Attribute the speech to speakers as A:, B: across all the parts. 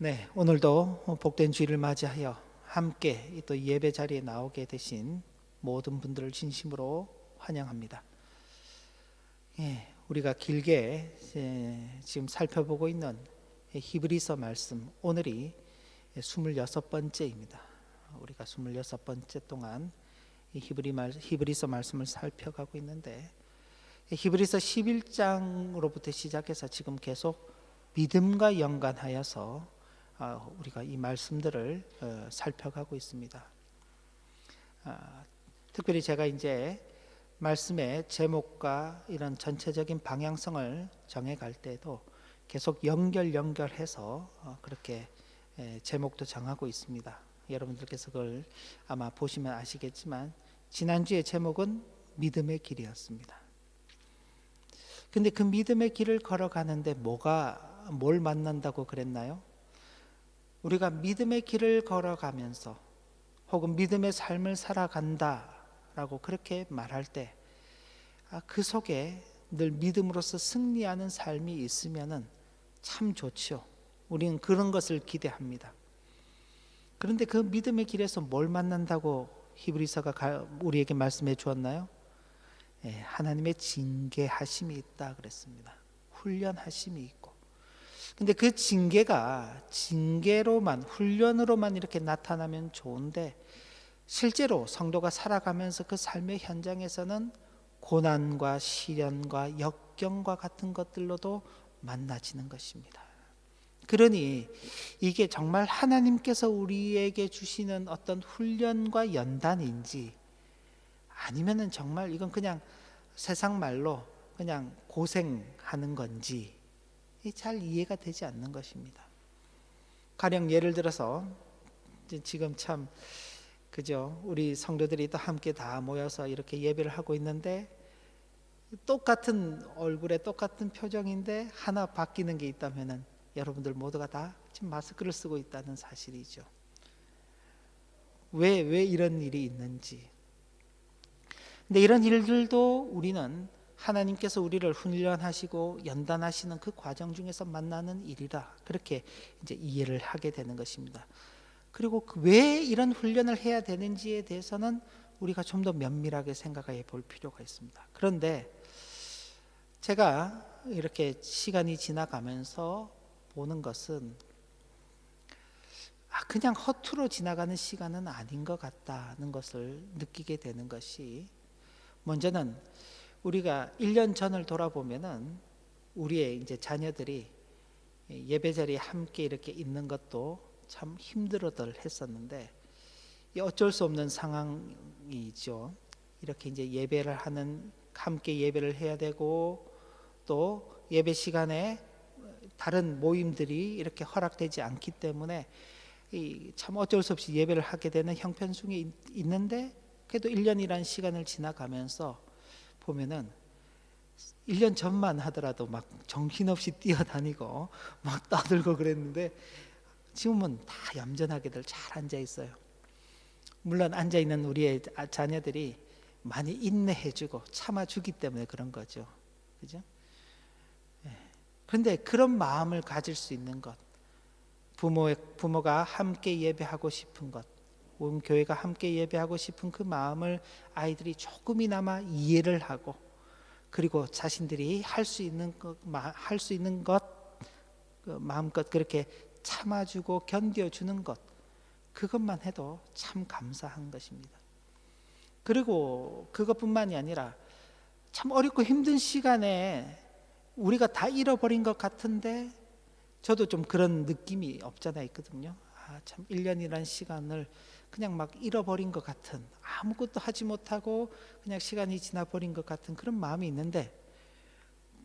A: 네, 오늘도 복된 주일을 맞이하여 함께 또 예배 자리에 나오게 되신 모든 분들을 진심으로 환영합니다. 우리가 길게 지금 살펴보고 있는 히브리서 말씀, 오늘이 26번째입니다. 우리가 26번째 동안 히브리서 말씀을 살펴가고 있는데, 히브리서 11장으로부터 시작해서 지금 계속 믿음과 연관하여서 우리가 이 말씀들을 살펴가고 있습니다. 특별히 제가 이제 말씀의 제목과 이런 전체적인 방향성을 정해갈 때도 계속 연결해서 그렇게 제목도 정하고 있습니다. 여러분들께서 그걸 아마 보시면 아시겠지만 지난주의 제목은 믿음의 길이었습니다. 근데 그 믿음의 길을 걸어가는데 뭘 만난다고 그랬나요? 우리가 믿음의 길을 걸어가면서 혹은 믿음의 삶을 살아간다라고 그렇게 말할 때 그 속에 늘 믿음으로서 승리하는 삶이 있으면은 참 좋죠. 우리는 그런 것을 기대합니다. 그런데 그 믿음의 길에서 뭘 만난다고 히브리서가 우리에게 말씀해 주었나요? 하나님의 징계하심이 있다 그랬습니다. 훈련하심이 있고. 근데 그 징계가 훈련으로만 이렇게 나타나면 좋은데, 실제로 성도가 살아가면서 그 삶의 현장에서는 고난과 시련과 역경과 같은 것들로도 만나지는 것입니다. 그러니 이게 정말 하나님께서 우리에게 주시는 어떤 훈련과 연단인지, 아니면은 정말 이건 그냥 세상 말로 그냥 고생하는 건지 잘 이해가 되지 않는 것입니다. 가령 예를 들어서 지금 참 그죠, 우리 성도들이 또 함께 다 모여서 이렇게 예배를 하고 있는데 똑같은 얼굴에 똑같은 표정인데 하나 바뀌는 게 있다면은 여러분들 모두가 다 지금 마스크를 쓰고 있다는 사실이죠. 왜 이런 일이 있는지. 근데 이런 일들도 우리는 하나님께서 우리를 훈련하시고 연단하시는 그 과정 중에서 만나는 일이라 그렇게 이제 이해를 하게 되는 것입니다. 그리고 왜 이런 훈련을 해야 되는지에 대해서는 우리가 좀 더 면밀하게 생각해 볼 필요가 있습니다. 그런데 제가 이렇게 시간이 지나가면서 보는 것은 그냥 허투루 지나가는 시간은 아닌 것 같다는 것을 느끼게 되는 것이, 먼저는 우리가 1년 전을 돌아보면은 우리의 이제 자녀들이 예배 자리에 함께 이렇게 있는 것도 참 힘들어들 했었는데, 어쩔 수 없는 상황이죠. 이렇게 이제 함께 예배를 해야 되고, 또 예배 시간에 다른 모임들이 이렇게 허락되지 않기 때문에 참 어쩔 수 없이 예배를 하게 되는 형편중에 있는데, 그래도 1년이라는 시간을 지나가면서 보면은 1년 전만 하더라도 막 정신없이 뛰어다니고 막 떠들고 그랬는데 지금은 다 얌전하게들 잘 앉아 있어요. 물론 앉아 있는 우리의 자녀들이 많이 인내해주고 참아주기 때문에 그런 거죠. 그죠? 그런데 그런 마음을 가질 수 있는 것, 부모가 함께 예배하고 싶은 것, 온 교회가 함께 예배하고 싶은 그 마음을 아이들이 조금이나마 이해를 하고, 그리고 자신들이 할 수 있는 것 마음껏 그렇게 참아주고 견뎌주는 것, 그것만 해도 참 감사한 것입니다. 그리고 그것뿐만이 아니라 참 어렵고 힘든 시간에 우리가 다 잃어버린 것 같은데, 저도 좀 그런 느낌이 없잖아 있거든요. 참 1년이라는 시간을 그냥 막 잃어버린 것 같은, 아무것도 하지 못하고 그냥 시간이 지나버린 것 같은 그런 마음이 있는데,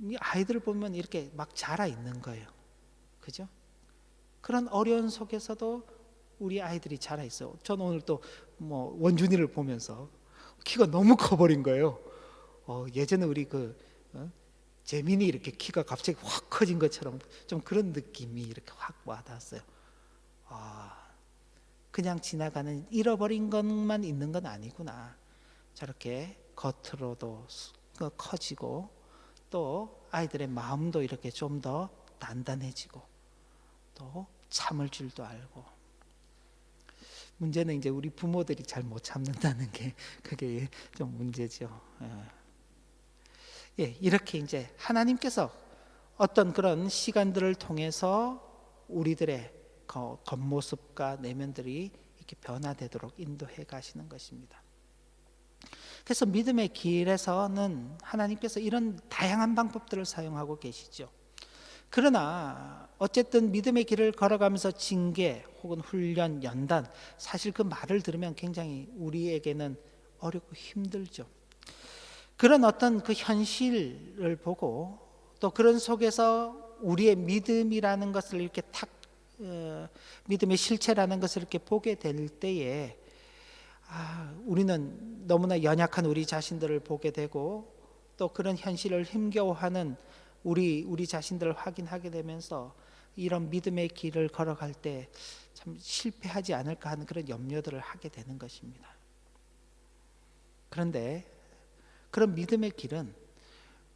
A: 이 아이들을 보면 이렇게 막 자라 있는 거예요. 그죠? 그런 어려운 속에서도 우리 아이들이 자라 있어요. 저는 오늘 또 원준이를 보면서 키가 너무 커버린 거예요. 예전에 우리 재민이 이렇게 키가 갑자기 확 커진 것처럼 좀 그런 느낌이 이렇게 확 와닿았어요. 그냥 지나가는 잃어버린 것만 있는 건 아니구나. 저렇게 겉으로도 커지고, 또 아이들의 마음도 이렇게 좀 더 단단해지고, 또 참을 줄도 알고. 문제는 이제 우리 부모들이 잘 못 참는다는 게 그게 좀 문제죠. 예, 이렇게 이제 하나님께서 어떤 그런 시간들을 통해서 우리들의 겉모습과 내면들이 이렇게 변화되도록 인도해 가시는 것입니다. 그래서 믿음의 길에서는 하나님께서 이런 다양한 방법들을 사용하고 계시죠. 그러나 어쨌든 믿음의 길을 걸어가면서 징계 혹은 훈련, 연단, 사실 그 말을 들으면 굉장히 우리에게는 어렵고 힘들죠. 그런 어떤 그 현실을 보고 또 그런 속에서 우리의 믿음이라는 것을 이렇게 믿음의 실체라는 것을 이렇게 보게 될 때에 우리는 너무나 연약한 우리 자신들을 보게 되고 또 그런 현실을 힘겨워하는 우리 자신들을 확인하게 되면서 이런 믿음의 길을 걸어갈 때 참 실패하지 않을까 하는 그런 염려들을 하게 되는 것입니다. 그런데 그런 믿음의 길은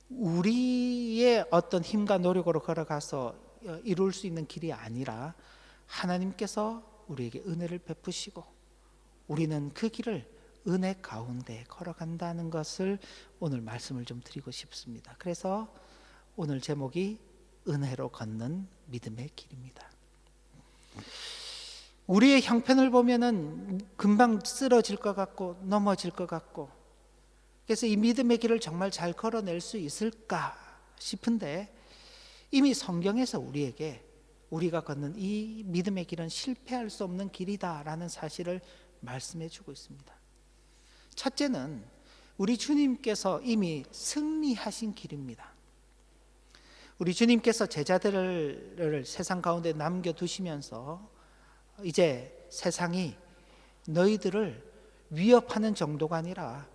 A: 우리의 어떤 힘과 노력으로 걸어가서 이룰 수 있는 길이 아니라 하나님께서 우리에게 은혜를 베푸시고 우리는 그 길을 은혜 가운데 걸어간다는 것을 오늘 말씀을 좀 드리고 싶습니다. 그래서 오늘 제목이 은혜로 걷는 믿음의 길입니다. 우리의 형편을 보면은 금방 쓰러질 것 같고 넘어질 것 같고, 그래서 이 믿음의 길을 정말 잘 걸어낼 수 있을까 싶은데 이미 성경에서 우리에게 우리가 걷는 이 믿음의 길은 실패할 수 없는 길이다라는 사실을 말씀해 주고 있습니다. 첫째는 우리 주님께서 이미 승리하신 길입니다. 우리 주님께서 제자들을 세상 가운데 남겨두시면서 이제 세상이 너희들을 위협하는 정도가 아니라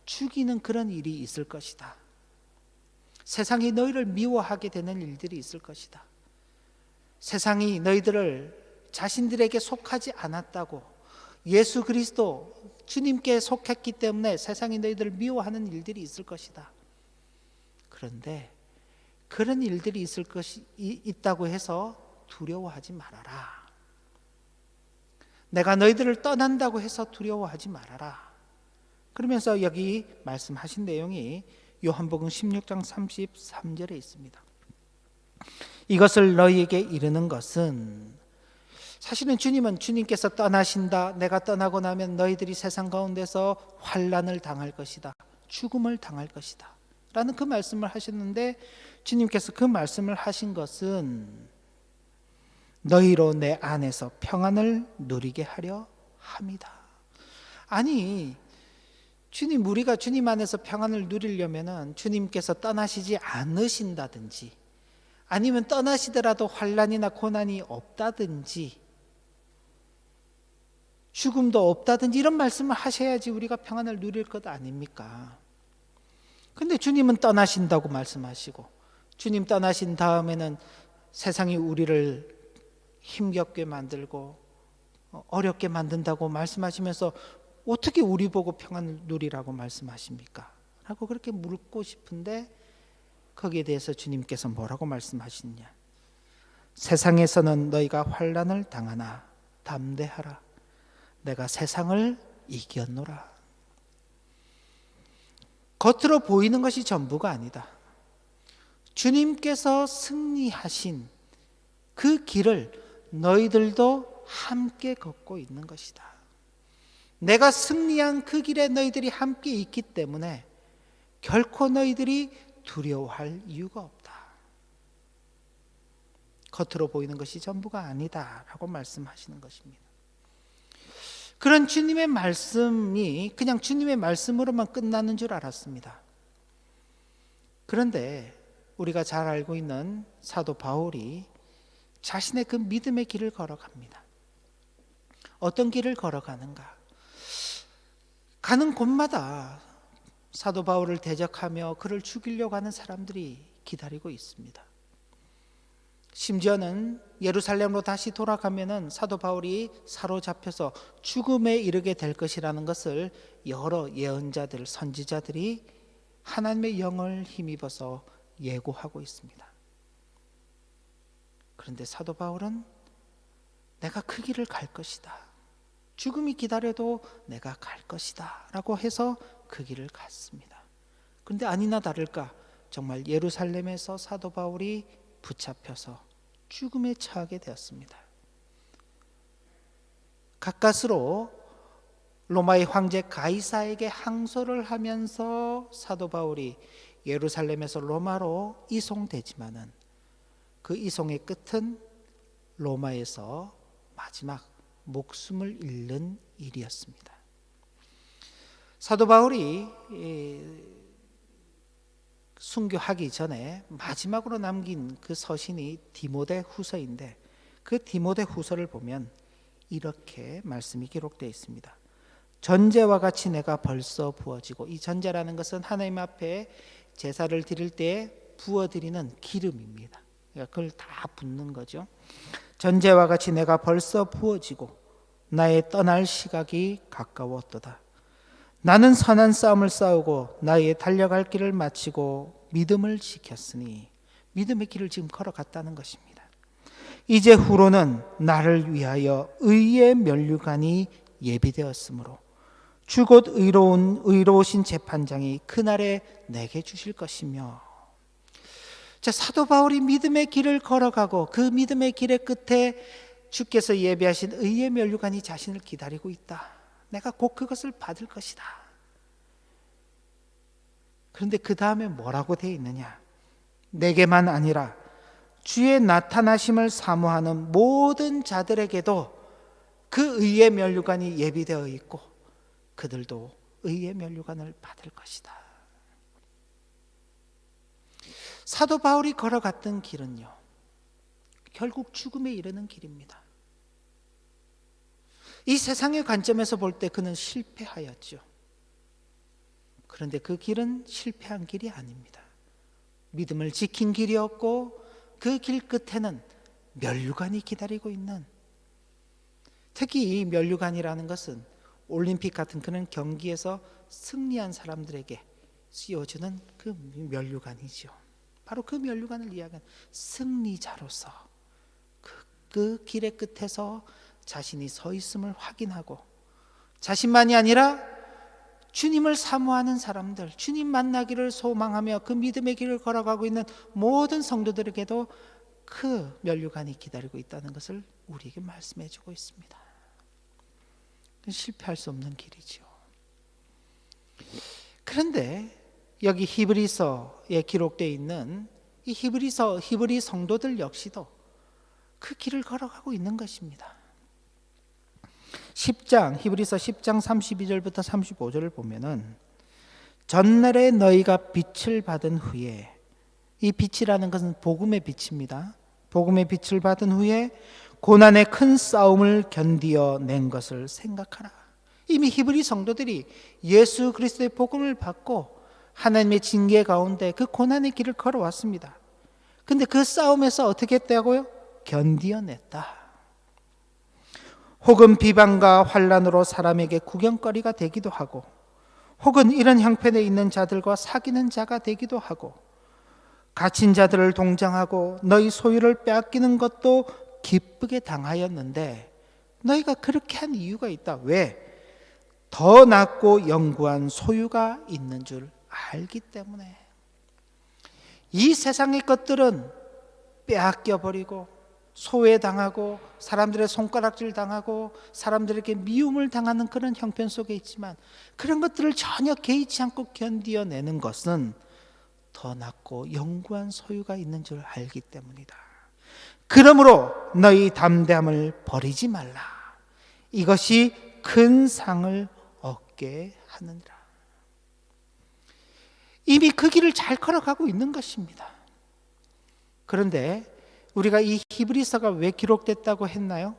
A: 죽이는 그런 일이 있을 것이다. 세상이 너희를 미워하게 되는 일들이 있을 것이다. 세상이 너희들을 자신들에게 속하지 않았다고, 예수 그리스도 주님께 속했기 때문에 세상이 너희들을 미워하는 일들이 있을 것이다. 그런데 그런 일들이 있다고 해서 두려워하지 말아라. 내가 너희들을 떠난다고 해서 두려워하지 말아라. 그러면서 여기 말씀하신 내용이 요한복음 16장 33절에 있습니다. 이것을 너희에게 이르는 것은, 사실은 주님은 주님께서 떠나신다, 내가 떠나고 나면 너희들이 세상 가운데서 환난을 당할 것이다, 죽음을 당할 것이다 라는 그 말씀을 하셨는데, 주님께서 그 말씀을 하신 것은 너희로 내 안에서 평안을 누리게 하려 함이다. 아니, 주님, 우리가 주님 안에서 평안을 누리려면은 주님께서 떠나시지 않으신다든지 아니면 떠나시더라도 환난이나 고난이 없다든지 죽음도 없다든지 이런 말씀을 하셔야지 우리가 평안을 누릴 것 아닙니까? 근데 주님은 떠나신다고 말씀하시고, 주님 떠나신 다음에는 세상이 우리를 힘겹게 만들고 어렵게 만든다고 말씀하시면서 어떻게 우리 보고 평안을 누리라고 말씀하십니까? 라고 그렇게 묻고 싶은데 거기에 대해서 주님께서 뭐라고 말씀하시느냐? 세상에서는 너희가 환난을 당하나 담대하라. 내가 세상을 이겼노라. 겉으로 보이는 것이 전부가 아니다. 주님께서 승리하신 그 길을 너희들도 함께 걷고 있는 것이다. 내가 승리한 그 길에 너희들이 함께 있기 때문에 결코 너희들이 두려워할 이유가 없다. 겉으로 보이는 것이 전부가 아니다 라고 말씀하시는 것입니다. 그런 주님의 말씀이 그냥 주님의 말씀으로만 끝나는 줄 알았습니다. 그런데 우리가 잘 알고 있는 사도 바울이 자신의 그 믿음의 길을 걸어갑니다. 어떤 길을 걸어가는가? 가는 곳마다 사도 바울을 대적하며 그를 죽이려고 하는 사람들이 기다리고 있습니다. 심지어는 예루살렘으로 다시 돌아가면은 사도 바울이 사로잡혀서 죽음에 이르게 될 것이라는 것을 여러 예언자들, 선지자들이 하나님의 영을 힘입어서 예고하고 있습니다. 그런데 사도 바울은 내가 그 길을 갈 것이다. 죽음이 기다려도 내가 갈 것이다 라고 해서 그 길을 갔습니다. 그런데 아니나 다를까 정말 예루살렘에서 사도 바울이 붙잡혀서 죽음에 처하게 되었습니다. 가까스로 로마의 황제 가이사에게 항소를 하면서 사도 바울이 예루살렘에서 로마로 이송되지만은 그 이송의 끝은 로마에서 마지막 목숨을 잃는 일이었습니다. 사도 바울이 순교하기 전에 마지막으로 남긴 그 서신이 디모데 후서인데 그 디모데 후서를 보면 이렇게 말씀이 기록되어 있습니다. 전제와 같이 내가 벌써 부어지고, 이 전제라는 것은 하나님 앞에 제사를 드릴 때 부어드리는 기름입니다. 그러니까 그걸 다 붓는 거죠. 전제와 같이 내가 벌써 부어지고 나의 떠날 시각이 가까웠도다. 나는 선한 싸움을 싸우고 나의 달려갈 길을 마치고 믿음을 지켰으니, 믿음의 길을 지금 걸어갔다는 것입니다. 이제 후로는 나를 위하여 의의 면류관이 예비되었으므로 주 곧 의로우신 재판장이 그날에 내게 주실 것이며. 자, 사도 바울이 믿음의 길을 걸어가고 그 믿음의 길의 끝에 주께서 예비하신 의의 면류관이 자신을 기다리고 있다. 내가 곧 그것을 받을 것이다. 그런데 그 다음에 뭐라고 되어 있느냐? 내게만 아니라 주의 나타나심을 사모하는 모든 자들에게도 그 의의 면류관이 예비되어 있고 그들도 의의 면류관을 받을 것이다. 사도 바울이 걸어갔던 길은요, 결국 죽음에 이르는 길입니다. 이 세상의 관점에서 볼 때 그는 실패하였죠. 그런데 그 길은 실패한 길이 아닙니다. 믿음을 지킨 길이었고 그 길 끝에는 면류관이 기다리고 있는, 특히 이 면류관이라는 것은 올림픽 같은 그런 경기에서 승리한 사람들에게 씌워주는 그 면류관이죠. 바로 그 면류관을 이야기하는 승리자로서 그 길의 끝에서 자신이 서 있음을 확인하고, 자신만이 아니라 주님을 사모하는 사람들, 주님 만나기를 소망하며 그 믿음의 길을 걸어가고 있는 모든 성도들에게도 그 면류관이 기다리고 있다는 것을 우리에게 말씀해 주고 있습니다. 실패할 수 없는 길이죠. 그런데 여기 히브리서에 기록되어 있는 이 히브리 성도들 역시도 그 길을 걸어가고 있는 것입니다. 히브리서 10장 32절부터 35절을 보면은 전날에 너희가 빛을 받은 후에, 이 빛이라는 것은 복음의 빛입니다. 복음의 빛을 받은 후에 고난의 큰 싸움을 견디어 낸 것을 생각하라. 이미 히브리 성도들이 예수 그리스도의 복음을 받고 하나님의 징계 가운데 그 고난의 길을 걸어왔습니다. 근데 그 싸움에서 어떻게 했다고요? 견디어냈다. 혹은 비방과 환난으로 사람에게 구경거리가 되기도 하고, 혹은 이런 형편에 있는 자들과 사귀는 자가 되기도 하고, 갇힌 자들을 동정하고 너희 소유를 빼앗기는 것도 기쁘게 당하였는데 너희가 그렇게 한 이유가 있다. 왜? 더 낫고 영구한 소유가 있는 줄 알기 때문에. 이 세상의 것들은 빼앗겨버리고 소외당하고 사람들의 손가락질 당하고 사람들에게 미움을 당하는 그런 형편 속에 있지만, 그런 것들을 전혀 개의치 않고 견디어내는 것은 더 낫고 영구한 소유가 있는 줄 알기 때문이다. 그러므로 너희 담대함을 버리지 말라. 이것이 큰 상을 얻게 하느니라. 이미 그 길을 잘 걸어가고 있는 것입니다. 그런데 우리가 이 히브리서가 왜 기록됐다고 했나요?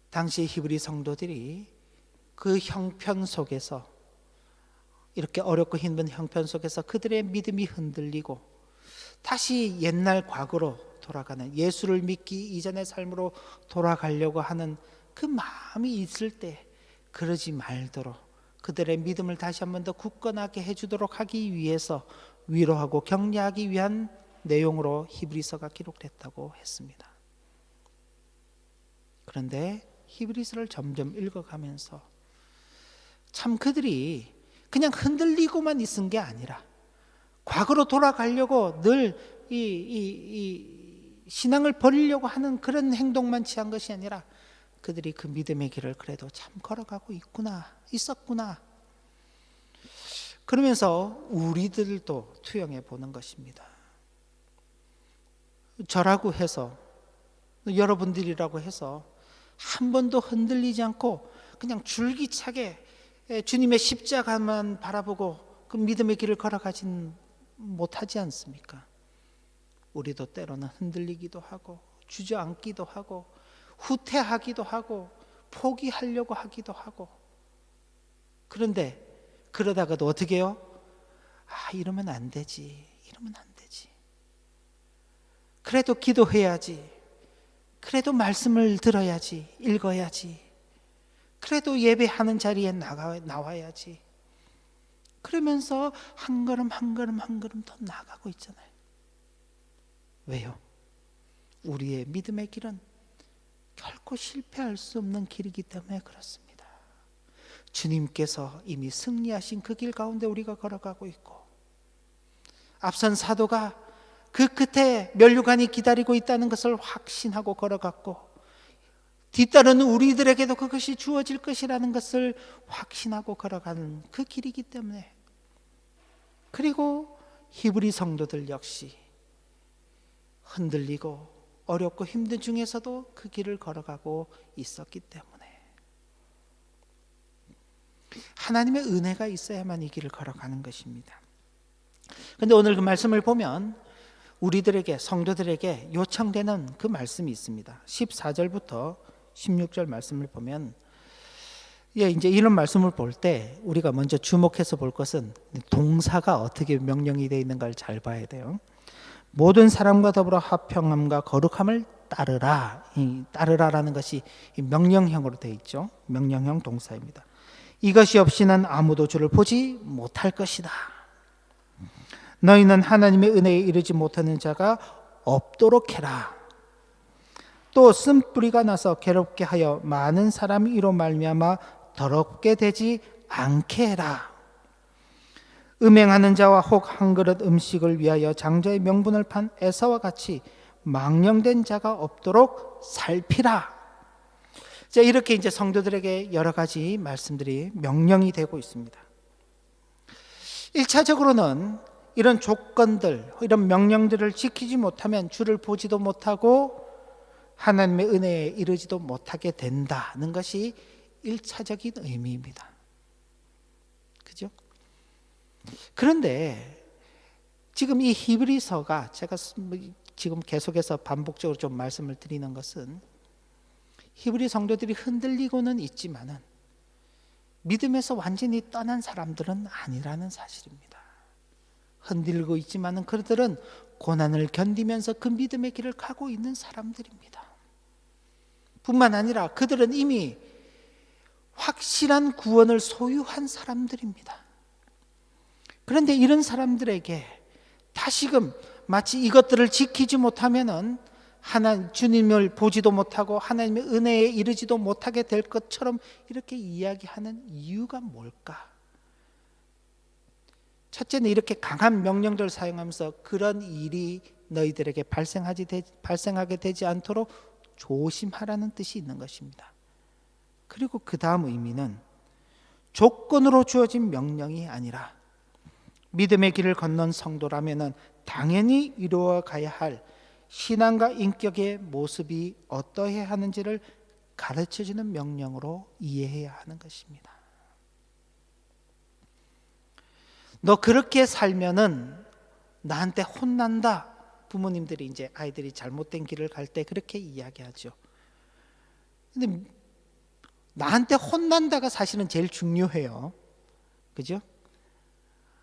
A: 당시 히브리 성도들이 그 형편 속에서, 이렇게 어렵고 힘든 형편 속에서 그들의 믿음이 흔들리고 다시 옛날 과거로 돌아가는, 예수를 믿기 이전의 삶으로 돌아가려고 하는 그 마음이 있을 때 그러지 말도록 그들의 믿음을 다시 한 번 더 굳건하게 해주도록 하기 위해서 위로하고 격려하기 위한 내용으로 히브리서가 기록됐다고 했습니다. 그런데 히브리서를 점점 읽어가면서 참 그들이 그냥 흔들리고만 있은 게 아니라 과거로 돌아가려고 늘 이 신앙을 버리려고 하는 그런 행동만 취한 것이 아니라 그들이 그 믿음의 길을 그래도 참 걸어가고 있었구나. 그러면서 우리들도 투영해 보는 것입니다. 저라고 해서, 여러분들이라고 해서 한 번도 흔들리지 않고 그냥 줄기차게 주님의 십자가만 바라보고 그 믿음의 길을 걸어가진 못하지 않습니까? 우리도 때로는 흔들리기도 하고 주저앉기도 하고 후퇴하기도 하고 포기하려고 하기도 하고, 그런데 그러다가도 어떻게 해요? 이러면 안 되지, 이러면 안 되지, 그래도 기도해야지, 그래도 말씀을 들어야지, 읽어야지, 그래도 예배하는 자리에 나와야지, 그러면서 한 걸음 한 걸음 한 걸음 더 나아가고 있잖아요. 왜요? 우리의 믿음의 길은 결코 실패할 수 없는 길이기 때문에 그렇습니다. 주님께서 이미 승리하신 그 길 가운데 우리가 걸어가고 있고, 앞선 사도가 그 끝에 면류관이 기다리고 있다는 것을 확신하고 걸어갔고, 뒤따르는 우리들에게도 그것이 주어질 것이라는 것을 확신하고 걸어가는 그 길이기 때문에, 그리고 히브리 성도들 역시 흔들리고 어렵고 힘든 중에서도 그 길을 걸어가고 있었기 때문에 하나님의 은혜가 있어야만 이 길을 걸어가는 것입니다. 그런데 오늘 그 말씀을 보면 우리들에게, 성도들에게 요청되는 그 말씀이 있습니다. 14절부터 16절 말씀을 보면, 이제 이런 말씀을 볼 때 우리가 먼저 주목해서 볼 것은 동사가 어떻게 명령이 되어 있는가를 잘 봐야 돼요. 모든 사람과 더불어 화평함과 거룩함을 따르라. 이 따르라라는 것이 명령형으로 되어 있죠. 명령형 동사입니다. 이것이 없이는 아무도 주를 보지 못할 것이다. 너희는 하나님의 은혜에 이르지 못하는 자가 없도록 해라. 또 쓴뿌리가 나서 괴롭게 하여 많은 사람이 이로 말미암아 더럽게 되지 않게 해라. 음행하는 자와 혹 한 그릇 음식을 위하여 장자의 명분을 판 에사와 같이 망령된 자가 없도록 살피라. 자, 이렇게 이제 성도들에게 여러 가지 말씀들이 명령이 되고 있습니다. 1차적으로는 이런 조건들, 이런 명령들을 지키지 못하면 주를 보지도 못하고 하나님의 은혜에 이르지도 못하게 된다는 것이 1차적인 의미입니다. 그죠? 그런데 지금 이 히브리서가, 제가 지금 계속해서 반복적으로 좀 말씀을 드리는 것은, 히브리 성도들이 흔들리고는 있지만은 믿음에서 완전히 떠난 사람들은 아니라는 사실입니다. 흔들리고 있지만은 그들은 고난을 견디면서 그 믿음의 길을 가고 있는 사람들입니다. 뿐만 아니라 그들은 이미 확실한 구원을 소유한 사람들입니다. 그런데 이런 사람들에게 다시금 마치 이것들을 지키지 못하면은 주님을 보지도 못하고 하나님의 은혜에 이르지도 못하게 될 것처럼 이렇게 이야기하는 이유가 뭘까? 첫째는 이렇게 강한 명령들을 사용하면서 그런 일이 너희들에게 발생하게 되지 않도록 조심하라는 뜻이 있는 것입니다. 그리고 그 다음 의미는 조건으로 주어진 명령이 아니라 믿음의 길을 건넌 성도라면 당연히 이루어 가야 할 신앙과 인격의 모습이 어떠해야 하는지를 가르쳐주는 명령으로 이해해야 하는 것입니다. 너 그렇게 살면은 나한테 혼난다. 부모님들이 이제 아이들이 잘못된 길을 갈 때 그렇게 이야기하죠. 근데 나한테 혼난다가 사실은 제일 중요해요. 그죠?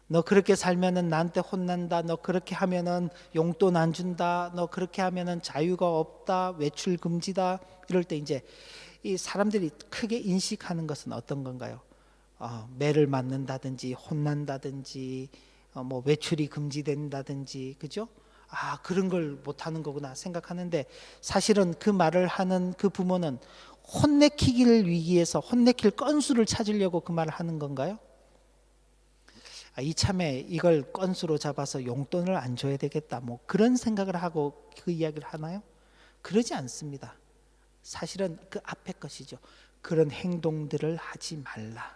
A: 너 그렇게 살면은 나한테 혼난다. 너 그렇게 하면은 용돈 안 준다. 너 그렇게 하면은 자유가 없다. 외출 금지다. 이럴 때 이제 이 사람들이 크게 인식하는 것은 어떤 건가요? 매를 맞는다든지 혼난다든지 뭐 외출이 금지된다든지, 그죠? 그런 걸 못하는 거구나 생각하는데, 사실은 그 말을 하는 그 부모는 혼내키기를 위해서 혼내킬 건수를 찾으려고 그 말을 하는 건가요? 이참에 이걸 건수로 잡아서 용돈을 안 줘야 되겠다, 뭐 그런 생각을 하고 그 이야기를 하나요? 그러지 않습니다. 사실은 그 앞에 것이죠. 그런 행동들을 하지 말라.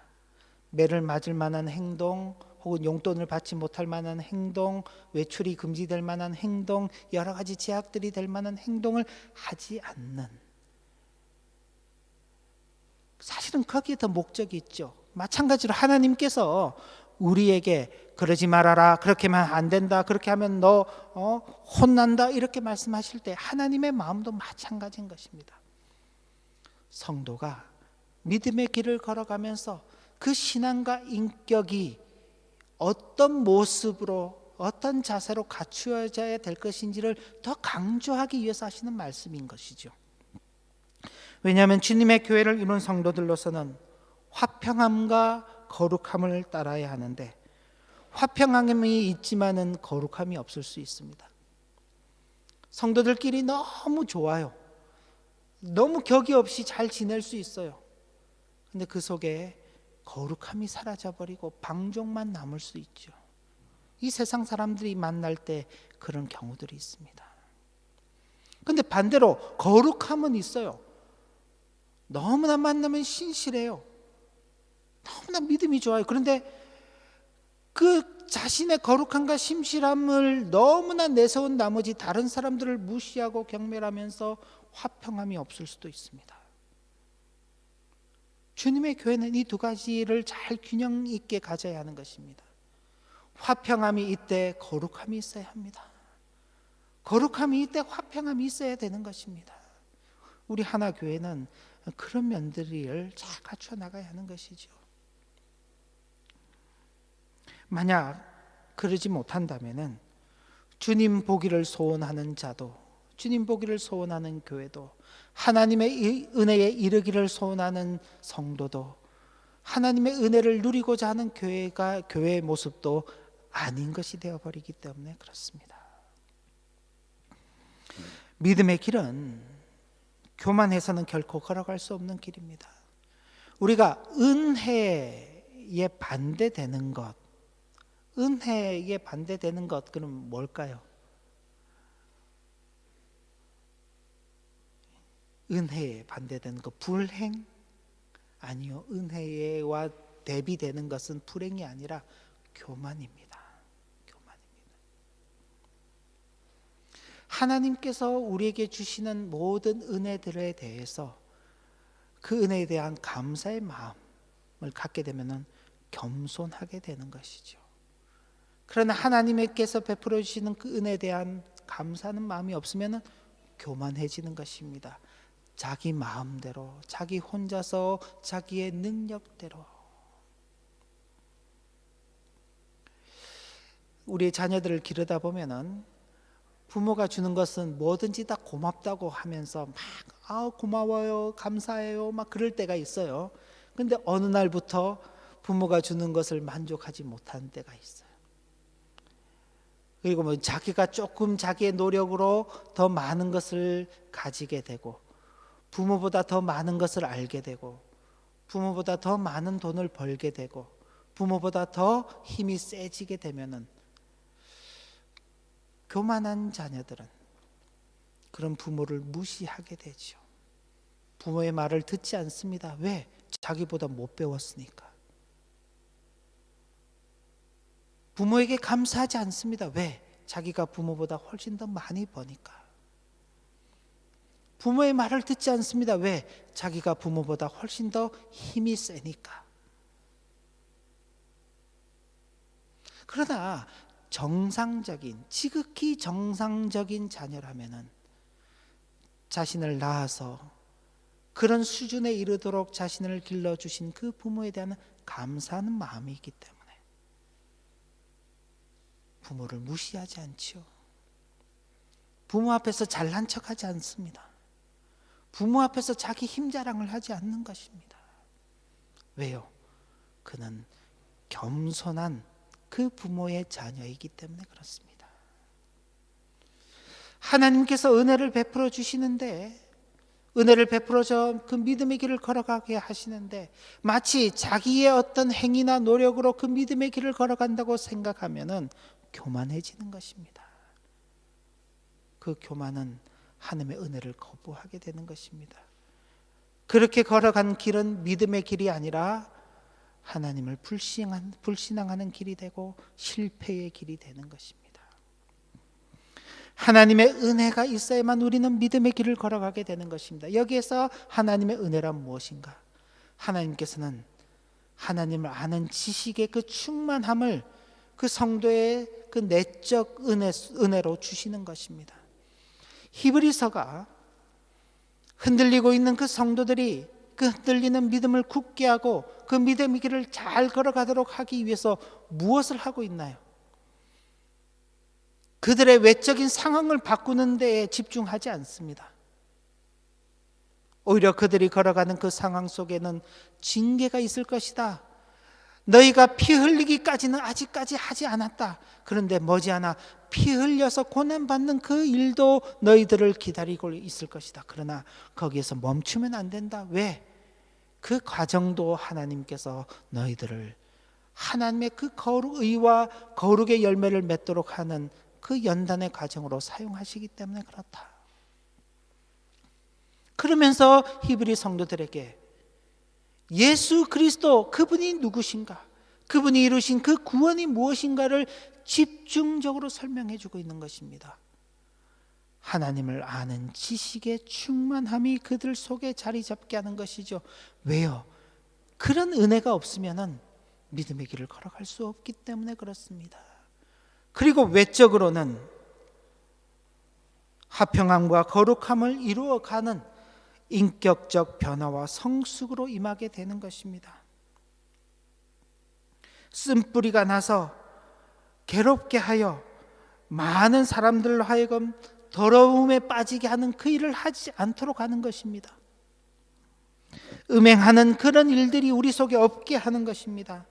A: 매를 맞을 만한 행동, 혹은 용돈을 받지 못할 만한 행동, 외출이 금지될 만한 행동, 여러 가지 제약들이 될 만한 행동을 하지 않는, 사실은 거기에 더 목적이 있죠. 마찬가지로 하나님께서 우리에게 그러지 말아라, 그렇게 하면 안 된다, 그렇게 하면 너 혼난다, 이렇게 말씀하실 때 하나님의 마음도 마찬가지인 것입니다. 성도가 믿음의 길을 걸어가면서 그 신앙과 인격이 어떤 모습으로, 어떤 자세로 갖추어져야 될 것인지를 더 강조하기 위해서 하시는 말씀인 것이죠. 왜냐하면 주님의 교회를 이룬 성도들로서는 화평함과 거룩함을 따라야 하는데, 화평함이 있지만은 거룩함이 없을 수 있습니다. 성도들끼리 너무 좋아요. 너무 격이 없이 잘 지낼 수 있어요. 근데 그 속에 거룩함이 사라져버리고 방종만 남을 수 있죠. 이 세상 사람들이 만날 때 그런 경우들이 있습니다. 근데 반대로 거룩함은 있어요. 너무나 만나면 신실해요. 너무나 믿음이 좋아요. 그런데 그 자신의 거룩함과 심실함을 너무나 내세운 나머지 다른 사람들을 무시하고 경멸하면서 화평함이 없을 수도 있습니다. 주님의 교회는 이 두 가지를 잘 균형 있게 가져야 하는 것입니다. 화평함이 있되 거룩함이 있어야 합니다. 거룩함이 있되 화평함이 있어야 되는 것입니다. 우리 하나교회는 그런 면들을 잘 갖춰 나가야 하는 것이죠. 만약 그러지 못한다면은 주님 보기를 소원하는 자도, 주님 보기를 소원하는 교회도, 하나님의 은혜에 이르기를 소원하는 성도도, 하나님의 은혜를 누리고자 하는 교회의 모습도 아닌 것이 되어버리기 때문에 그렇습니다. 믿음의 길은 교만해서는 결코 걸어갈 수 없는 길입니다. 우리가 은혜에 반대되는 것, 은혜에 반대되는 것, 그럼 뭘까요? 은혜에 반대되는 것, 불행? 아니요, 은혜와 대비되는 것은 불행이 아니라 교만입니다. 교만입니다. 하나님께서 우리에게 주시는 모든 은혜들에 대해서 그 은혜에 대한 감사의 마음을 갖게 되면 겸손하게 되는 것이죠. 그러나 하나님께서 베풀어 주시는 그 은혜에 대한 감사하는 마음이 없으면 교만해지는 것입니다. 자기 마음대로, 자기 혼자서 자기의 능력대로. 우리의 자녀들을 기르다 보면은 부모가 주는 것은 뭐든지 다 고맙다고 하면서 막 고마워요, 감사해요, 막 그럴 때가 있어요. 근데 어느 날부터 부모가 주는 것을 만족하지 못하는 때가 있어요. 그리고 뭐 자기가 조금 자기의 노력으로 더 많은 것을 가지게 되고, 부모보다 더 많은 것을 알게 되고, 부모보다 더 많은 돈을 벌게 되고, 부모보다 더 힘이 세지게 되면은 교만한 자녀들은 그런 부모를 무시하게 되죠. 부모의 말을 듣지 않습니다. 왜? 자기보다 못 배웠으니까. 부모에게 감사하지 않습니다. 왜? 자기가 부모보다 훨씬 더 많이 버니까. 부모의 말을 듣지 않습니다. 왜? 자기가 부모보다 훨씬 더 힘이 세니까. 그러나 정상적인, 지극히 정상적인 자녀라면은 자신을 낳아서 그런 수준에 이르도록 자신을 길러주신 그 부모에 대한 감사하는 마음이 있기 때문에 부모를 무시하지 않지요. 부모 앞에서 잘난 척하지 않습니다. 부모 앞에서 자기 힘 자랑을 하지 않는 것입니다. 왜요? 그는 겸손한 그 부모의 자녀이기 때문에 그렇습니다. 하나님께서 은혜를 베풀어 주시는데, 은혜를 베풀어서 그 믿음의 길을 걸어가게 하시는데, 마치 자기의 어떤 행위나 노력으로 그 믿음의 길을 걸어간다고 생각하면은 교만해지는 것입니다. 그 교만은 하나님의 은혜를 거부하게 되는 것입니다. 그렇게 걸어간 길은 믿음의 길이 아니라 하나님을 불신앙하는 길이 되고 실패의 길이 되는 것입니다. 하나님의 은혜가 있어야만 우리는 믿음의 길을 걸어가게 되는 것입니다. 여기에서 하나님의 은혜란 무엇인가? 하나님께서는 하나님을 아는 지식의 그 충만함을 그 성도의 그 내적 은혜로 주시는 것입니다. 히브리서가 흔들리고 있는 그 성도들이 그 흔들리는 믿음을 굳게 하고 그 믿음의 길을 잘 걸어가도록 하기 위해서 무엇을 하고 있나요? 그들의 외적인 상황을 바꾸는 데에 집중하지 않습니다. 오히려 그들이 걸어가는 그 상황 속에는 징계가 있을 것이다. 너희가 피 흘리기까지는 아직까지 하지 않았다. 그런데 머지않아 피 흘려서 고난받는 그 일도 너희들을 기다리고 있을 것이다. 그러나 거기에서 멈추면 안 된다. 왜? 그 과정도 하나님께서 너희들을 하나님의 그 의와 거룩의 열매를 맺도록 하는 그 연단의 과정으로 사용하시기 때문에 그렇다. 그러면서 히브리 성도들에게 예수 그리스도, 그분이 누구신가, 그분이 이루신 그 구원이 무엇인가를 집중적으로 설명해 주고 있는 것입니다. 하나님을 아는 지식의 충만함이 그들 속에 자리 잡게 하는 것이죠. 왜요? 그런 은혜가 없으면 믿음의 길을 걸어갈 수 없기 때문에 그렇습니다. 그리고 외적으로는 화평함과 거룩함을 이루어가는 인격적 변화와 성숙으로 임하게 되는 것입니다. 쓴뿌리가 나서 괴롭게 하여 많은 사람들로 하여금 더러움에 빠지게 하는 그 일을 하지 않도록 하는 것입니다. 음행하는 그런 일들이 우리 속에 없게 하는 것입니다.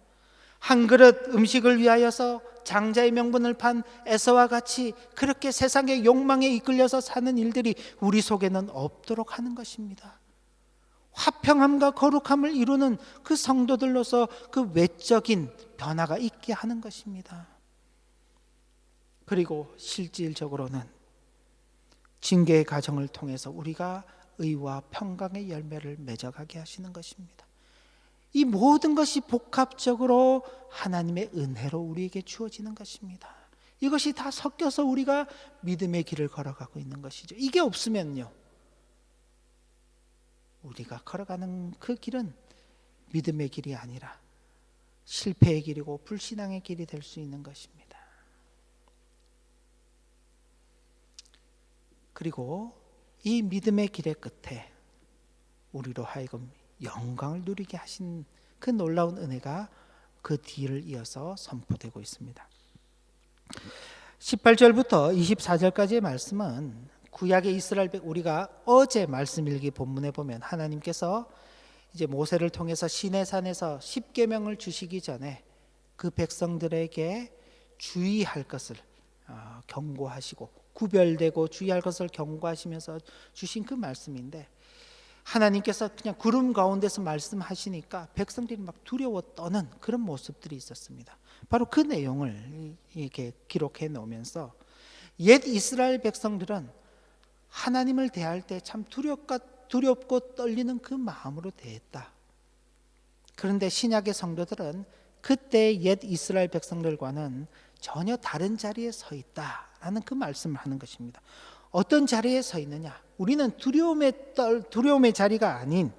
A: 한 그릇 음식을 위하여서 장자의 명분을 판 에서와 같이 그렇게 세상의 욕망에 이끌려서 사는 일들이 우리 속에는 없도록 하는 것입니다. 화평함과 거룩함을 이루는 그 성도들로서 그 외적인 변화가 있게 하는 것입니다. 그리고 실질적으로는 징계의 과정을 통해서 우리가 의와 평강의 열매를 맺어가게 하시는 것입니다. 이 모든 것이 복합적으로 하나님의 은혜로 우리에게 주어지는 것입니다. 이것이 다 섞여서 우리가 믿음의 길을 걸어가고 있는 것이죠. 이게 없으면요, 우리가 걸어가는 그 길은 믿음의 길이 아니라 실패의 길이고 불신앙의 길이 될 수 있는 것입니다. 그리고 이 믿음의 길의 끝에 우리로 하여금 영광을 누리게 하신 그 놀라운 은혜가 그 뒤를 이어서 선포되고 있습니다. 18절부터 24절까지의 말씀은 구약의 이스라엘 우리가 어제 말씀 일기 본문에 보면 하나님께서 이제 모세를 통해서 시내산에서 십계명을 주시기 전에 그 백성들에게 주의할 것을 경고하시고 구별되고 주의할 것을 경고하시면서 주신 그 말씀인데, 하나님께서 그냥 구름 가운데서 말씀하시니까 백성들이 막 두려워 떠는 그런 모습들이 있었습니다. 바로 그 내용을 이렇게 기록해 놓으면서 옛 이스라엘 백성들은 하나님을 대할 때 참 두렵고 떨리는 그 마음으로 대했다. 그런데 신약의 성도들은 그때 옛 이스라엘 백성들과는 전혀 다른 자리에 서 있다라는 그 말씀을 하는 것입니다. 어떤 자리에 서 있느냐? 우리는 두려움의 자리가 아닌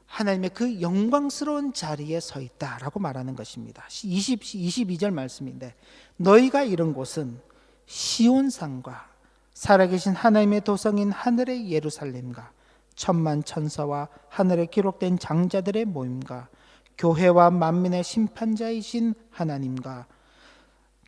A: 하나님의 그 영광스러운 자리에 서 있다라고 말하는 것입니다. 22절 말씀인데, 너희가 이른 곳은 시온산과 살아계신 하나님의 도성인 하늘의 예루살렘과 천만 천사와 하늘에 기록된 장자들의 모임과 교회와 만민의 심판자이신 하나님과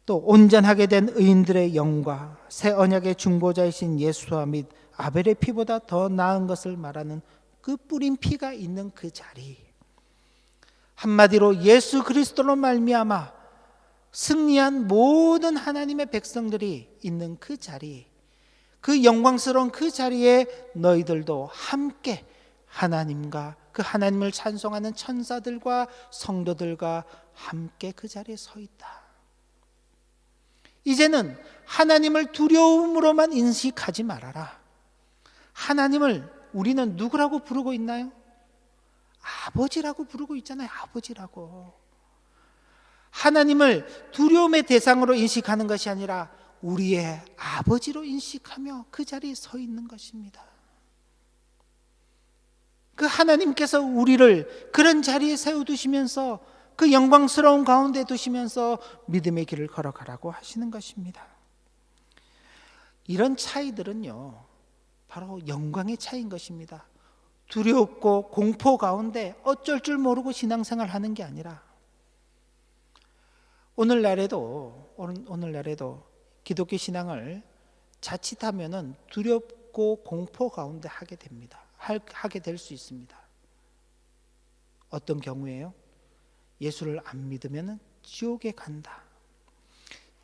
A: 또 온전하게 된 의인들의 영과 새 언약의 중보자이신 예수와 및 아벨의 피보다 더 나은 것을 말하는 그 뿌린 피가 있는 그 자리, 한마디로 예수 그리스도로 말미암아 승리한 모든 하나님의 백성들이 있는 그 자리, 그 영광스러운 그 자리에 너희들도 함께 하나님과 그 하나님을 찬송하는 천사들과 성도들과 함께 그 자리에 서 있다. 이제는 하나님을 두려움으로만 인식하지 말아라. 하나님을 우리는 누구라고 부르고 있나요? 아버지라고 부르고 있잖아요. 아버지라고. 하나님을 두려움의 대상으로 인식하는 것이 아니라 우리의 아버지로 인식하며 그 자리에 서 있는 것입니다. 그 하나님께서 우리를 그런 자리에 세워두시면서 그 영광스러운 가운데 두시면서 믿음의 길을 걸어가라고 하시는 것입니다. 이런 차이들은요, 바로 영광의 차이인 것입니다. 두렵고 공포 가운데 어쩔 줄 모르고 신앙생활 하는 게 아니라 오늘날에도 기독교 신앙을 자칫하면은 두렵고 공포 가운데 하게 됩니다. 하게 될 수 있습니다. 어떤 경우에요? 예수를 안 믿으면은 지옥에 간다.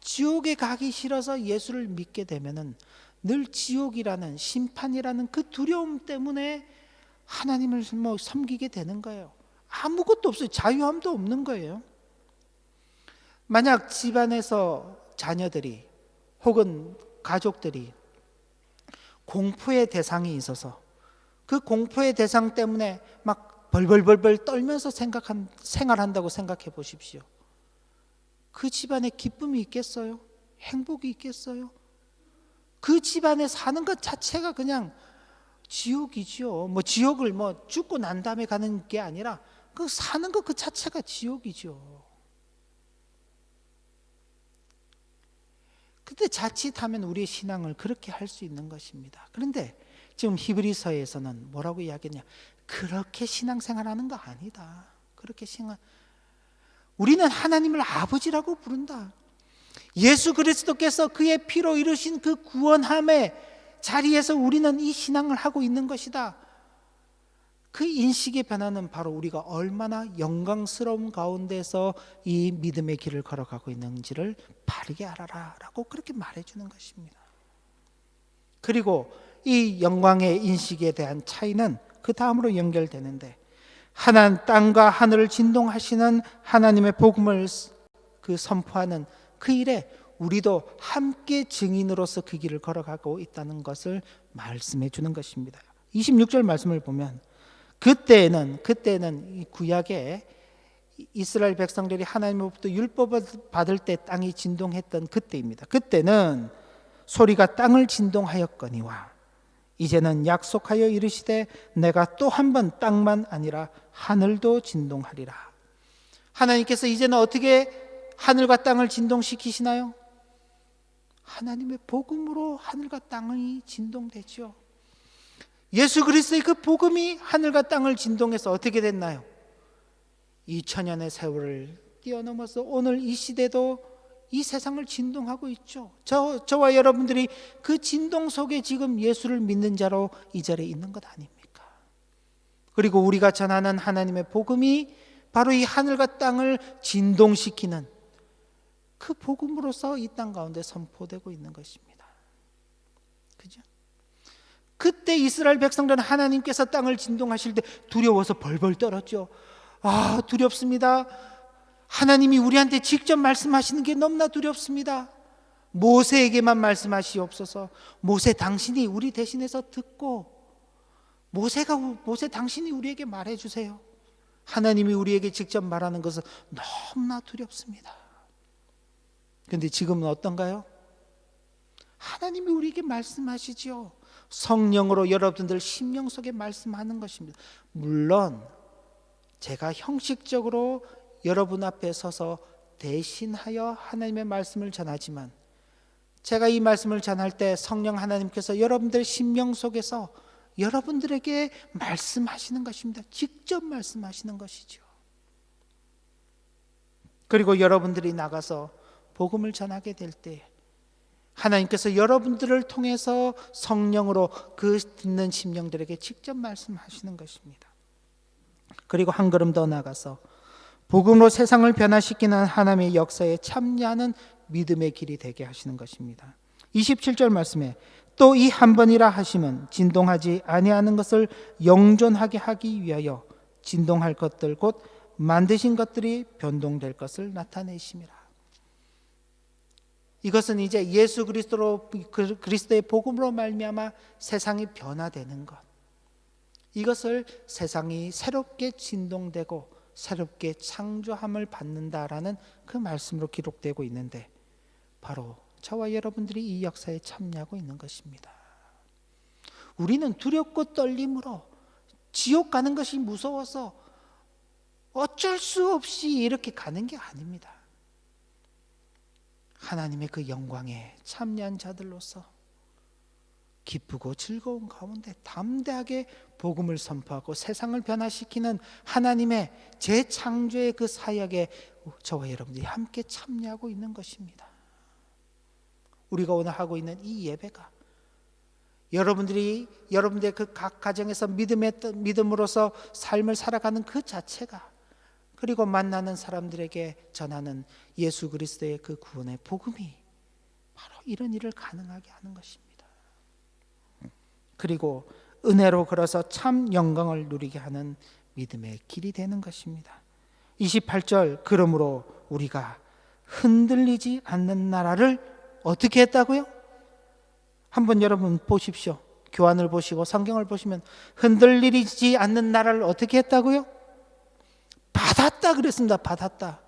A: 지옥에 가기 싫어서 예수를 믿게 되면은 늘 지옥이라는 심판이라는 그 두려움 때문에 하나님을 섬기게 되는 거예요. 아무것도 없어요. 자유함도 없는 거예요. 만약 집안에서 자녀들이 혹은 가족들이 공포의 대상이 있어서 그 공포의 대상 때문에 막 벌벌벌벌 떨면서 생활한다고 생각해 보십시오. 그 집안에 기쁨이 있겠어요? 행복이 있겠어요? 그 집안에 사는 것 자체가 그냥 지옥이죠. 지옥을 죽고 난 다음에 가는 게 아니라 그 사는 것 그 자체가 지옥이죠. 근데 자칫하면 우리의 신앙을 그렇게 할 수 있는 것입니다. 그런데 지금 히브리서에서는 뭐라고 이야기했냐? 그렇게 신앙생활하는 거 아니다. 우리는 하나님을 아버지라고 부른다. 예수 그리스도께서 그의 피로 이루신 그 구원함의 자리에서 우리는 이 신앙을 하고 있는 것이다. 그 인식의 변화는 바로 우리가 얼마나 영광스러운 가운데서 이 믿음의 길을 걸어가고 있는지를 바르게 알아라 라고 그렇게 말해주는 것입니다. 그리고 이 영광의 인식에 대한 차이는 그 다음으로 연결되는데, 땅과 하늘을 진동하시는 하나님의 복음을 선포하는 그 일에 우리도 함께 증인으로서 그 길을 걸어가고 있다는 것을 말씀해 주는 것입니다. 26절 말씀을 보면 그때는 이 구약에 이스라엘 백성들이 하나님으로부터 율법을 받을 때 땅이 진동했던 그때입니다. 그때는 소리가 땅을 진동하였거니와 이제는 약속하여 이르시되 내가 또 한 번 땅만 아니라 하늘도 진동하리라. 하나님께서 이제는 어떻게 하늘과 땅을 진동시키시나요? 하나님의 복음으로 하늘과 땅이 진동되죠. 예수 그리스도의 그 복음이 하늘과 땅을 진동해서 어떻게 됐나요? 2000년의 세월을 뛰어넘어서 오늘 이 시대도 이 세상을 진동하고 있죠. 저와 여러분들이 그 진동 속에 지금 예수를 믿는 자로 이 자리에 있는 것 아닙니까? 그리고 우리가 전하는 하나님의 복음이 바로 이 하늘과 땅을 진동시키는 그 복음으로서 이 땅 가운데 선포되고 있는 것입니다. 그죠? 그때 이스라엘 백성들은 하나님께서 땅을 진동하실 때 두려워서 벌벌 떨었죠. 두렵습니다. 하나님이 우리한테 직접 말씀하시는 게 너무나 두렵습니다. 모세에게만 말씀하시옵소서. 모세 당신이 우리 대신해서 듣고 모세 당신이 우리에게 말해주세요. 하나님이 우리에게 직접 말하는 것은 너무나 두렵습니다. 그런데 지금은 어떤가요? 하나님이 우리에게 말씀하시죠. 성령으로 여러분들 심령 속에 말씀하는 것입니다. 물론 제가 형식적으로 여러분 앞에 서서 대신하여 하나님의 말씀을 전하지만 제가 이 말씀을 전할 때 성령 하나님께서 여러분들 심령 속에서 여러분들에게 말씀하시는 것입니다. 직접 말씀하시는 것이죠. 그리고 여러분들이 나가서 복음을 전하게 될 때 하나님께서 여러분들을 통해서 성령으로 그 듣는 심령들에게 직접 말씀하시는 것입니다. 그리고 한 걸음 더 나가서 복음으로 세상을 변화시키는 하나님의 역사에 참여하는 믿음의 길이 되게 하시는 것입니다. 27절 말씀에 또 이 한 번이라 하심은 진동하지 아니하는 것을 영존하게 하기 위하여 진동할 것들 곧 만드신 것들이 변동될 것을 나타내심이라. 이것은 이제 예수 그리스도의 복음으로 말미암아 세상이 변화되는 것, 이것을 세상이 새롭게 진동되고 새롭게 창조함을 받는다라는 그 말씀으로 기록되고 있는데, 바로 저와 여러분들이 이 역사에 참여하고 있는 것입니다. 우리는 두렵고 떨림으로 지옥 가는 것이 무서워서 어쩔 수 없이 이렇게 가는 게 아닙니다. 하나님의 그 영광에 참여한 자들로서 기쁘고 즐거운 가운데 담대하게 복음을 선포하고 세상을 변화시키는 하나님의 재창조의 그 사역에 저와 여러분들이 함께 참여하고 있는 것입니다. 우리가 오늘 하고 있는 이 예배가 여러분들의 그 각 가정에서 믿음으로서 삶을 살아가는 그 자체가, 그리고 만나는 사람들에게 전하는 예수 그리스도의 그 구원의 복음이 바로 이런 일을 가능하게 하는 것입니다. 그리고 은혜로 걸어서 참 영광을 누리게 하는 믿음의 길이 되는 것입니다. 28절, 그러므로 우리가 흔들리지 않는 나라를 어떻게 했다고요? 한번 여러분 보십시오. 교환을 보시고 성경을 보시면 흔들리지 않는 나라를 어떻게 했다고요? 받았다 그랬습니다. 받았다.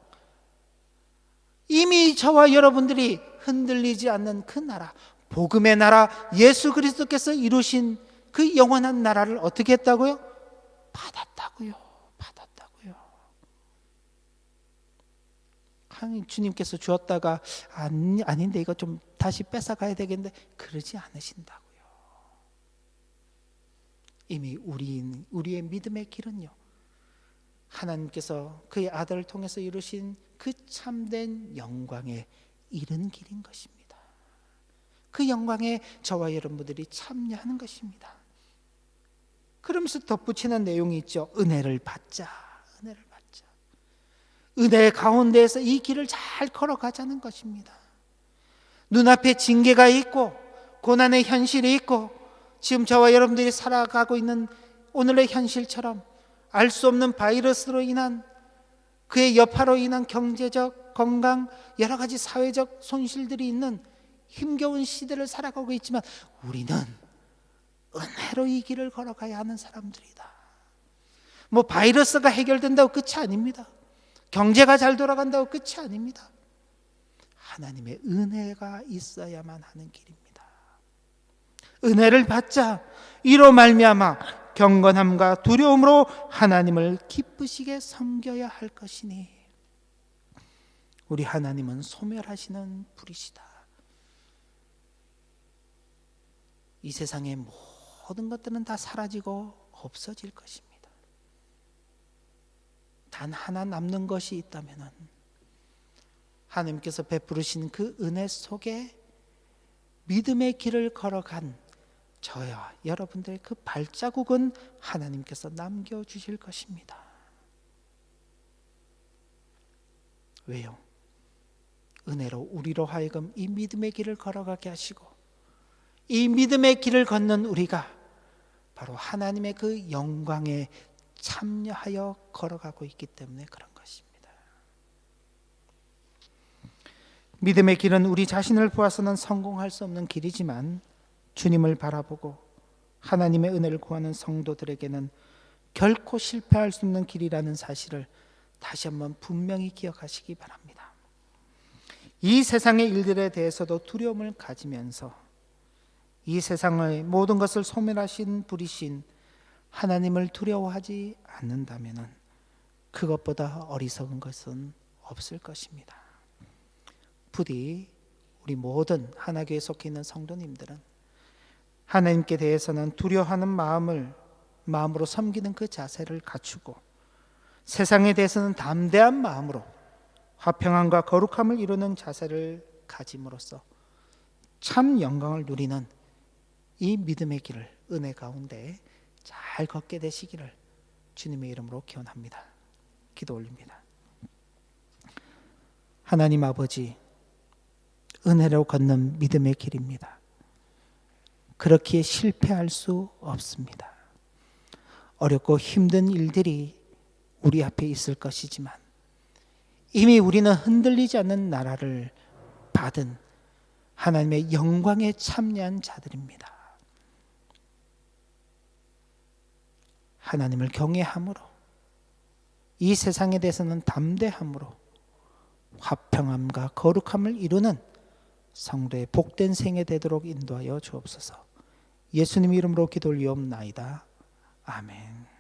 A: 이미 저와 여러분들이 흔들리지 않는 그 나라, 복음의 나라, 예수 그리스도께서 이루신 그 영원한 나라를 어떻게 했다고요? 받았다고요. 받았다고요. 주님께서 주었다가 아닌데 이거 좀 다시 뺏어가야 되겠는데 그러지 않으신다고요. 이미 우리의 믿음의 길은요, 하나님께서 그의 아들을 통해서 이루신 그 참된 영광에 이른 길인 것입니다. 그 영광에 저와 여러분들이 참여하는 것입니다. 그러면서 덧붙이는 내용이 있죠. 은혜를 받자. 은혜를 받자. 은혜 가운데에서 이 길을 잘 걸어가자는 것입니다. 눈앞에 징계가 있고 고난의 현실이 있고 지금 저와 여러분들이 살아가고 있는 오늘의 현실처럼 알 수 없는 바이러스로 인한, 그의 여파로 인한 경제적, 건강, 여러 가지 사회적 손실들이 있는 힘겨운 시대를 살아가고 있지만 우리는 은혜로 이 길을 걸어가야 하는 사람들이다. 뭐 바이러스가 해결된다고 끝이 아닙니다. 경제가 잘 돌아간다고 끝이 아닙니다. 하나님의 은혜가 있어야만 하는 길입니다. 은혜를 받자. 이로 말미암아 경건함과 두려움으로 하나님을 기쁘시게 섬겨야 할 것이니 우리 하나님은 소멸하시는 분이시다. 이 세상의 모든 것들은 다 사라지고 없어질 것입니다. 단 하나 남는 것이 있다면 하나님께서 베푸르신 그 은혜 속에 믿음의 길을 걸어간 저와 여러분들의 그 발자국은 하나님께서 남겨주실 것입니다. 왜요? 은혜로 우리로 하여금 이 믿음의 길을 걸어가게 하시고 이 믿음의 길을 걷는 우리가 바로 하나님의 그 영광에 참여하여 걸어가고 있기 때문에 그런 것입니다. 믿음의 길은 우리 자신을 보아서는 성공할 수 없는 길이지만 주님을 바라보고 하나님의 은혜를 구하는 성도들에게는 결코 실패할 수 없는 길이라는 사실을 다시 한번 분명히 기억하시기 바랍니다. 이 세상의 일들에 대해서도 두려움을 가지면서 이 세상의 모든 것을 소멸하신 분이신 하나님을 두려워하지 않는다면 그것보다 어리석은 것은 없을 것입니다. 부디 우리 모든 하나교회에 속해 있는 성도님들은 하나님께 대해서는 두려워하는 마음으로 섬기는 그 자세를 갖추고 세상에 대해서는 담대한 마음으로 화평함과 거룩함을 이루는 자세를 가짐으로써 참 영광을 누리는 이 믿음의 길을 은혜 가운데 잘 걷게 되시기를 주님의 이름으로 기원합니다. 기도 올립니다. 하나님 아버지, 은혜로 걷는 믿음의 길입니다. 그렇기에 실패할 수 없습니다. 어렵고 힘든 일들이 우리 앞에 있을 것이지만 이미 우리는 흔들리지 않는 나라를 받은 하나님의 영광에 참여한 자들입니다. 하나님을 경외함으로, 이 세상에 대해서는 담대함으로 화평함과 거룩함을 이루는 성도의 복된 생애 되도록 인도하여 주옵소서. 예수님 이름으로 기도 올리옵나이다. 아멘.